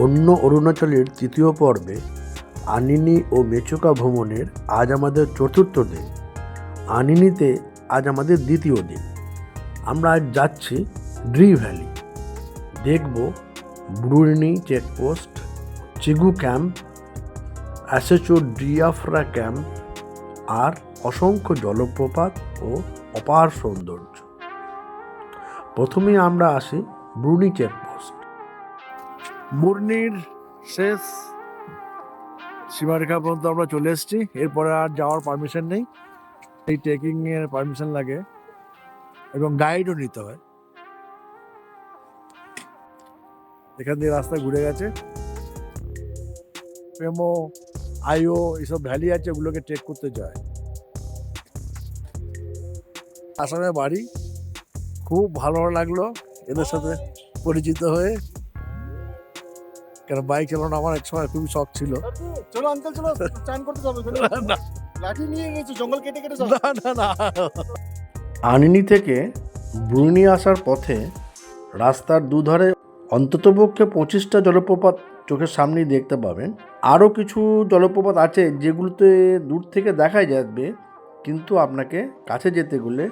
অন্য অরুণাচলের তৃতীয় পর্বে আনিনি ও মেচুকা ভ্রমণের আজ আমাদের চতুর্থ দিন। আনিনিতে আজ আমাদের দ্বিতীয় দিন। আমরা আজ যাচ্ছি ড্রি ভ্যালি, দেখব ব্রুনি চেকপোস্ট, চিগু ক্যাম্প, অ্যাসেচো ডিয়াফ্রা ক্যাম্প আর অসংখ্য জলপ্রপাত ও অপার সৌন্দর্য। প্রথমেই আমরা আসি ব্রুনি চেকপোস্ট। বুর্নির শেষ সীমারেখা পর্যন্ত আমরা চলে এসেছি। এরপরে আর যাওয়ার পারমিশন নেই, এই ট্রেকিং এর পারমিশন লাগে এবং গাইডও নিতে হয়। এখান দিয়ে রাস্তা ঘুরে গেছে, পেমো, আইও এইসব ভ্যালি আছে, ওগুলোকে ট্রেক করতে যায়। আসামে বাড়ি, খুব ভালো লাগলো এদের সাথে পরিচিত হয়ে, কেন বাইক চালানো আমার এক সময় খুবই শখ ছিল। চলো আঙ্কেল, চলো চান করতে যাবো। না লাঠি নিয়ে গেছো, জঙ্গল কেটে কেটে যাও। না। আনিনি থেকে ব্রুনি আসার পথে রাস্তার দুধারে অন্ততপক্ষে 25টা জলপ্রপাত চোখের সামনেই দেখতে পাবেন। আরও কিছু জলপ্রপাত আছে যেগুলোতে দূর থেকে দেখাই যাবে, কিন্তু আপনাকে কাছে যেতে গেলে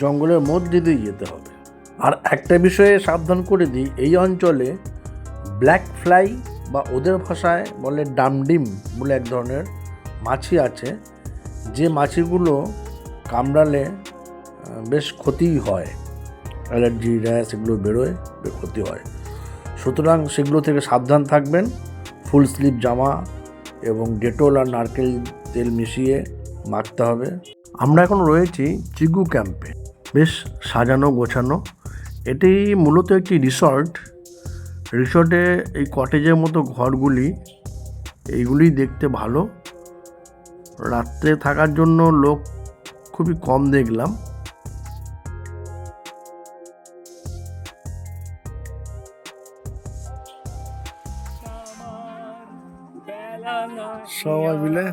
জঙ্গলের মধ্যে দিয়ে যেতে হবে। আর একটা বিষয়ে সাবধান করে দিই, এই অঞ্চলে ব্ল্যাক ফ্লাই বা ওদের ভাষায় বলে ডামডিম বলে এক ধরনের মাছি আছে, যে মাছিগুলো কামড়ালে বেশ ক্ষতি হয়, অ্যালার্জি, র্যাশ এগুলো বেরোয়, ক্ষতি হয়। সুতরাং সেগুলো থেকে সাবধান থাকবেন। ফুল স্লিভ জামা এবং ডেটল আর নারকেল তেল মিশিয়ে মাখতে হবে। আমরা এখন রয়েছি চিগু ক্যাম্পে, বেশ সাজানো গোছানো। এটি মূলত একটি রিসর্টে এই কটেজের মতো ঘরগুলি, এইগুলি দেখতে ভালো। রাত্রে থাকার জন্য লোক খুবই কম দেখলাম। সবাই মিলে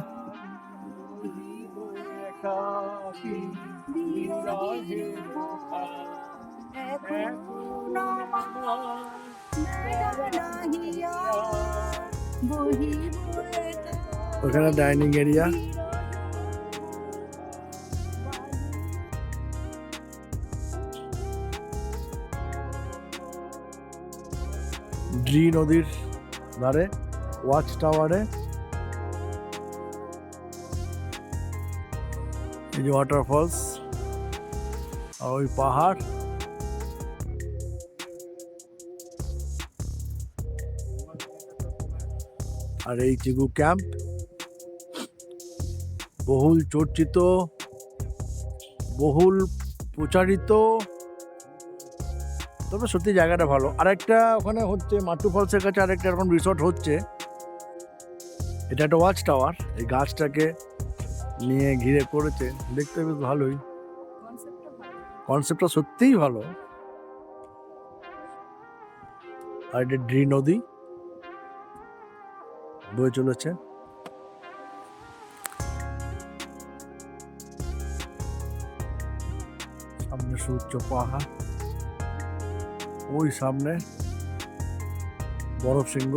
ওখানে ডাইনিং এরিয়া, ড্রি নদীর ধারে ওয়াচ টাওয়ারে এই যে ওয়াটারফলস আর ওই পাহাড়। আর এই চিগু ক্যাম্প, বহুল চর্চিত, বহুল প্রচারিত, তবে সত্যি জায়গাটা ভালো। আরেকটা ওখানে হচ্ছে মাটু ফলসের কাছে আরেকটা এরকম রিসর্ট হচ্ছে, এটা একটা ওয়াচ টাওয়ার, এই গাছটাকে নিয়ে ঘিরে করেছে, দেখতে বেশ ভালোই, কনসেপ্টটা সত্যিই ভালো। আর এটা ড্রি নদী বয়ে চলেছে। সামনে সুউচ্চ পাহাড়, ওই সামনে বরফ সিংহ।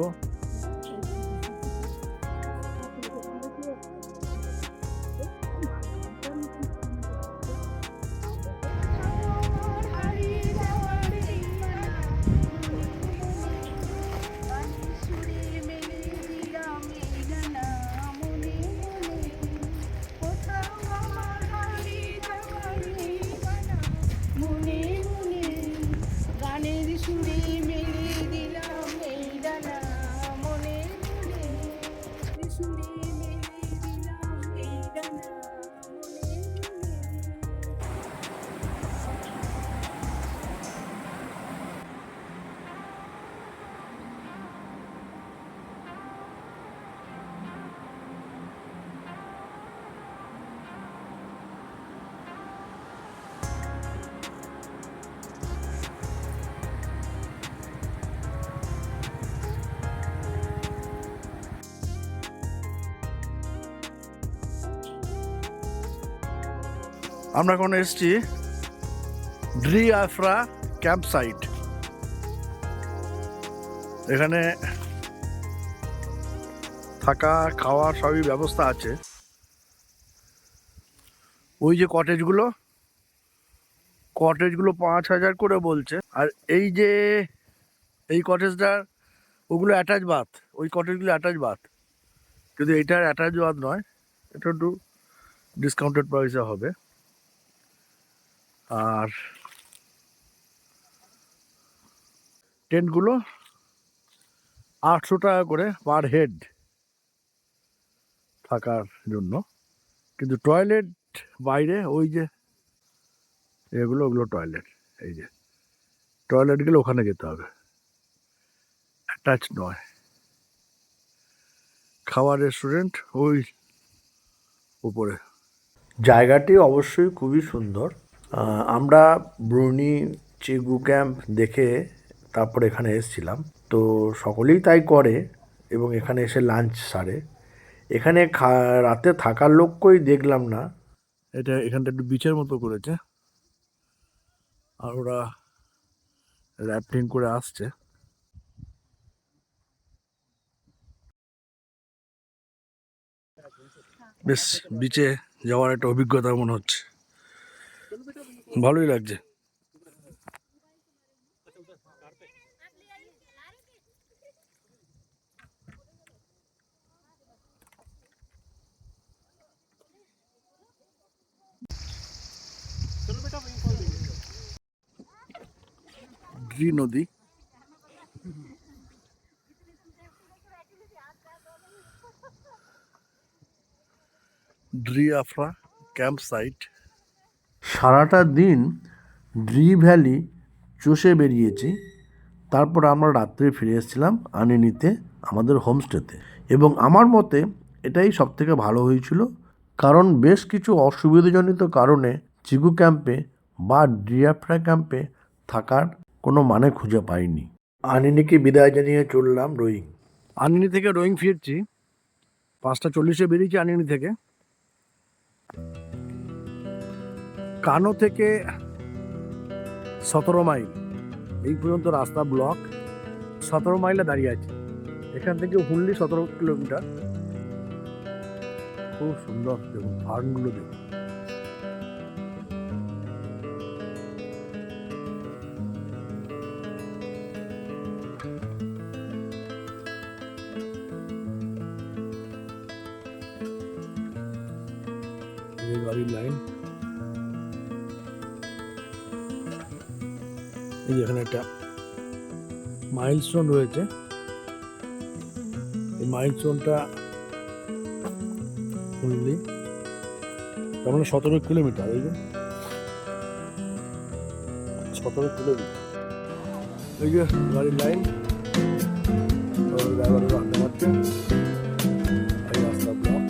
আমরা এখন এসেছি ড্রিয়াফ্রা ক্যাম্প সাইট। এখানে থাকা খাওয়া সবই ব্যবস্থা আছে। ওই যে কটেজগুলো 5,000 করে বলছে। আর এই যে এই কটেজটা, ওগুলো অ্যাটাচ বাথ, ওই কটেজগুলো অ্যাটাচ বাথ, কিন্তু এইটার অ্যাটাচ বাথ নয়, এটা একটু ডিসকাউন্টেড প্রাইসে হবে। আর টেন্টগুলো 800 টাকা করে পার হেড থাকার জন্য, কিন্তু টয়লেট বাইরে, ওই যে ওগুলো টয়লেট, এই যে টয়লেটগুলো ওখানে যেতে হবে, অ্যাটাচ নয়। খাওয়ার রেস্টুরেন্ট ওই উপরে। জায়গাটি অবশ্যই খুবই সুন্দর। আমরা ব্রুনি চিগু ক্যাম্প দেখে তারপর এখানে এসেছিলাম, তো সকলেই তাই করে এবং এখানে এসে লাঞ্চ সারে। এখানে রাতে থাকার লোককেই দেখলাম না। এখানটা একটু বিচের মতো করেছে, আর ওরা র্যাফটিং করে আসছে। বেশ বিচে যাওয়ার একটা অভিজ্ঞতা মনে হচ্ছে, ভালোই লাগছে। ড্রি নদী, ড্রি আফরা ক্যাম্প সাইট। সারাটা দিন ড্রি ভ্যালি চষে বেরিয়েছি। তারপর আমরা রাত্রে ফিরে এসেছিলাম আনিনিতে আমাদের হোমস্টেতে, এবং আমার মতে এটাই সবথেকে ভালো হয়েছিল, কারণ বেশ কিছু অসুবিধাজনিত কারণে চিগু ক্যাম্পে বা ড্রিয়াফ্রা ক্যাম্পে থাকার কোনো মানে খুঁজে পাইনি। আনিনিকে বিদায় জানিয়ে চললাম রোয়িং। আনিনি থেকে রোয়িং ফিরছি 5:40-এ বেরিয়েছি আনিনি থেকে। কানো থেকে 17 মাইল এই পর্যন্ত রাস্তা ব্লক। 17 মাইলে দাঁড়িয়ে আছি। এখান থেকে হুগলি 17 কিলোমিটার। খুব সুন্দর, দেখুন ফার্মগুলো দেখুন। এই গাড়ির লাইন, এই এখানে একটা মাইলস্টোন রয়েছে। এই মাইলস্টোনটা হুগলি, তার মানে 17 কিলোমিটার। এই যে 17 কিলোমিটার। এই যে গাড়ির লাইন, ড্রাইভারের আড্ডা মারছে। এই রাস্তা ব্লক,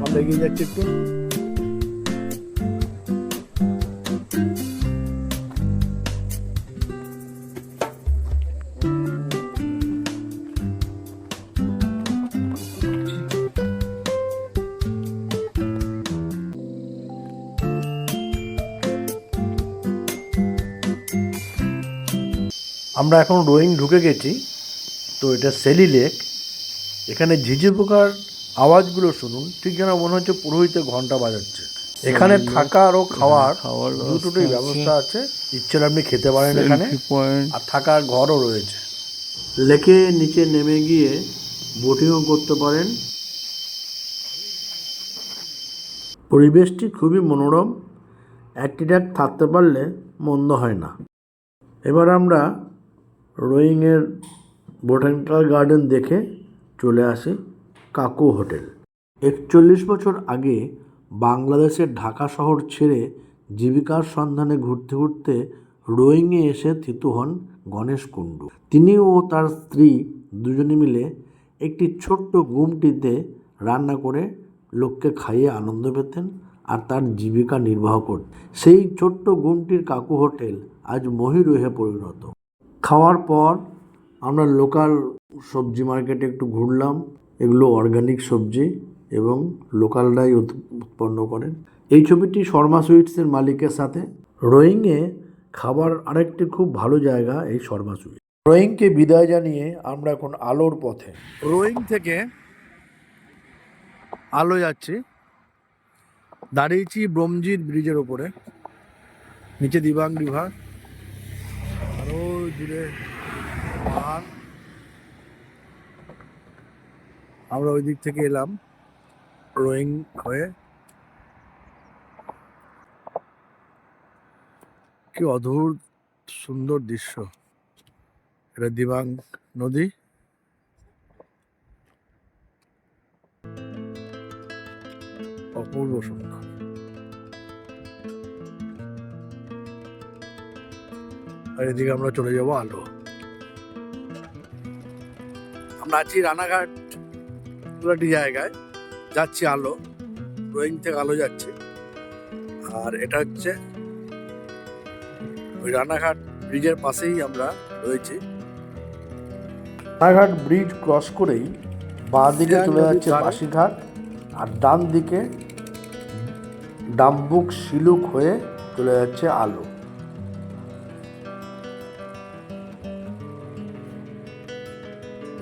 আমরা এগিয়ে যাচ্ছি একটু। আমরা এখন রোয়িং ঢুকে গেছি। তো এটা সেলি লেক। এখানে ঝিঝি পোকার আওয়াজগুলো শুনুন, ঠিক যেন মনে হচ্ছে পুরোহিতে ঘন্টা বাজাচ্ছে। এখানে থাকার ও খাওয়ার দুটোই ব্যবস্থা আছে। ইচ্ছে আপনি খেতে পারেন এখানে, আর থাকার ঘরও রয়েছে। লেকে নিচে নেমে গিয়ে বোটিংও করতে পারেন। পরিবেশটি খুবই মনোরম, একটি ডাক থাকতে পারলে মন্দ হয় না। এবার আমরা রোয়িংয়ের বোটানিক্যাল গার্ডেন দেখে চলে আসি কাকু হোটেল। 41 বছর আগে বাংলাদেশের ঢাকা শহর ছেড়ে জীবিকার সন্ধানে ঘুরতে ঘুরতে রোয়িংয়ে এসে থিত হন গণেশ কুণ্ডু। তিনি ও তার স্ত্রী দুজনে মিলে একটি ছোট্ট গুমটিতে রান্না করে লোককে খাইয়ে আনন্দ পেতেন আর তার জীবিকা নির্বাহ করতেন। সেই ছোট্ট গুমটির কাকু হোটেল আজ মহিরুহে পরিণত। খাওয়ার পর আমরা লোকাল সবজি মার্কেটে একটু ঘুরলাম। এগুলো অর্গানিক সবজি এবং লোকালরাই উৎপন্ন করেন। এই ছবিটি শর্মা সুইটসের মালিকের সাথে। রোয়িংয়ে খাবার আরেকটি খুব ভালো জায়গা এই শর্মা সুইট। রোয়িংকে বিদায় জানিয়ে আমরা এখন আলোর পথে। রোয়িং থেকে আলো যাচ্ছে। দাঁড়িয়েছি ব্রহ্মজিৎ ব্রিজের ওপরে, নিচে দিবাং রিভার, আরো দূরে পাহাড়। আমরা ওই দিক থেকে এলাম রোয়িং হয়ে। কি অদ্ভুত সুন্দর দৃশ্য। এটা দিবাং নদী। অপূর্ব সুন্দর। আর এদিকে আমরা চলে যাব আলো। আমরা আছি রানাঘাট একটি জায়গায়, যাচ্ছি আলো, রোয়িং থেকে আলো যাচ্ছে। আর এটা হচ্ছে ওই রানাঘাট ব্রিজের পাশেই আমরা রয়েছি। রানাঘাট ব্রিজ ক্রস করেই বাঁ দিকে চলে যাচ্ছে বাসিঘাট, আর ডান দিকে ডাম্বুক শিলুক হয়ে চলে যাচ্ছে আলো।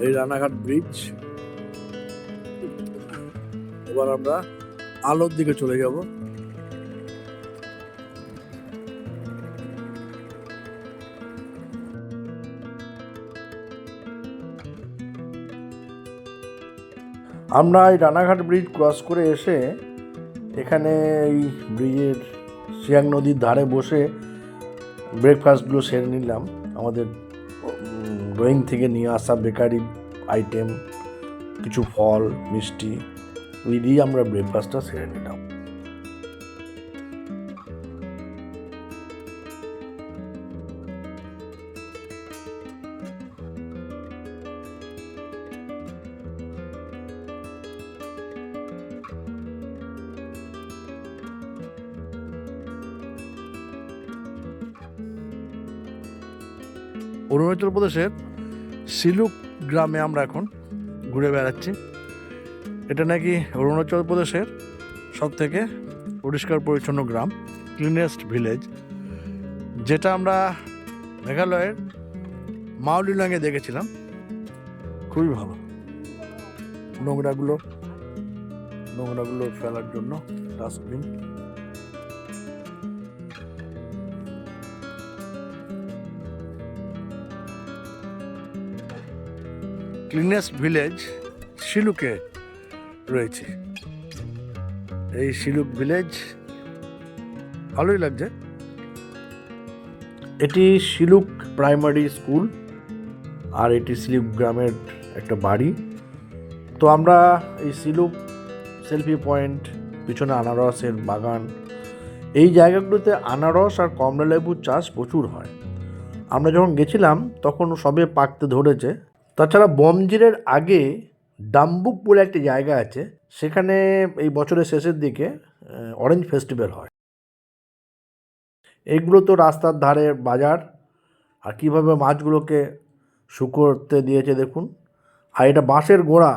এই রানাঘাট ব্রিজ। এবার আমরা আলোর দিকে চলে যাব। আমরা এই রানাঘাট ব্রিজ ক্রস করে এসে এখানে এই ব্রিজের সিয়াং নদীর ধারে বসে ব্রেকফাস্টগুলো সেরে নিলাম। আমাদের রোয়িং থেকে নিয়ে আসা বেকারি আইটেম, কিছু ফল, মিষ্টি, ওই দিয়ে আমরা ব্রেকফাস্টটা সেরে নিলাম। অরুণাচল প্রদেশের সিলুক গ্রামে আমরা এখন ঘুরে বেড়াচ্ছি। এটা নাকি অরুণাচল প্রদেশের সব থেকে পরিষ্কার পরিচ্ছন্ন গ্রাম, ক্লিনেস্ট ভিলেজ, যেটা আমরা মেঘালয়ের মাওলিনাঙে দেখেছিলাম। খুবই ভালো। নোংরাগুলো ফেলার জন্য ডাস্টবিন। ক্লিনেস্ট ভিলেজ শিলুকে রয়েছে। এই শিলুক ভিলেজ ভালোই লাগছে। এটি শিলুক প্রাইমারি স্কুল, আর এটি শিলুক গ্রামের একটা বাড়ি। তো আমরা এই শিলুক সেলফি পয়েন্ট, পিছনে আনারসের বাগান, এই জায়গাগুলোতে আনারস আর কমলালেবুর চাষ প্রচুর হয়। আমরা যখন গেছিলাম তখন সবে পাকতে ধরেছে। তাছাড়া বমজিরের আগে ডাম্বুক বলে একটি জায়গা আছে, সেখানে এই বছরের শেষের দিকে অরেঞ্জ ফেস্টিভ্যাল হয়। এইগুলো তো রাস্তার ধারে বাজার, আর কীভাবে মাছগুলোকে শুকোতে দিয়েছে দেখুন। আর এটা বাঁশের গোড়া,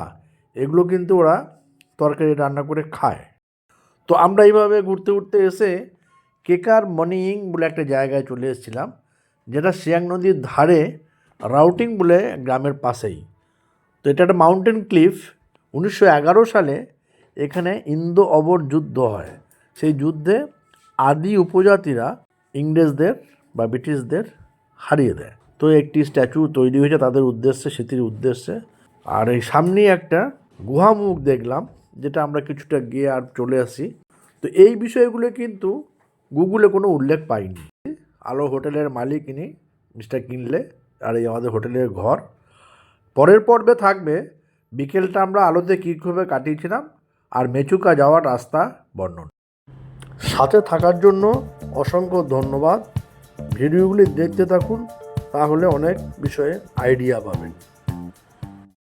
এগুলো কিন্তু ওরা তরকারি রান্না করে খায়। তো আমরা এইভাবে ঘুরতে ঘুরতে এসে কেকার মনিং বলে একটা জায়গায় চলে এসেছিলাম, যেটা সিয়াং নদীর ধারে রাউটিং বলে গ্রামের পাশেই। তো এটা একটা মাউন্টেন ক্লিফ। 1911 সালে এখানে ইন্দো অবর যুদ্ধ হয়। সেই যুদ্ধে আদি উপজাতিরা ইংরেজদের বা ব্রিটিশদের হারিয়ে দেয়। তো একটি স্ট্যাচু তৈরি হয়েছে তাদের উদ্দেশ্যে, স্মৃতির উদ্দেশ্যে। আর এই সামনেই একটা গুহামুখ দেখলাম, যেটা আমরা কিছুটা গিয়ে আর চলে আসি। তো এই বিষয়গুলো কিন্তু গুগলে কোনো উল্লেখ পাইনি। আলো হোটেলের মালিক ইনি, মিস্টার কিনলে, আর এই আমাদের হোটেলের ঘর। পরের পর্বে থাকবে বিকেলটা আমরা আলোতে কীভাবে কাটিয়েছিলাম আর মেচুকা যাওয়ার রাস্তা বর্ণনা। সাথে থাকার জন্য অসংখ্য ধন্যবাদ। ভিডিওগুলি দেখতে থাকুন, তাহলে অনেক বিষয়ে আইডিয়া পাবেন।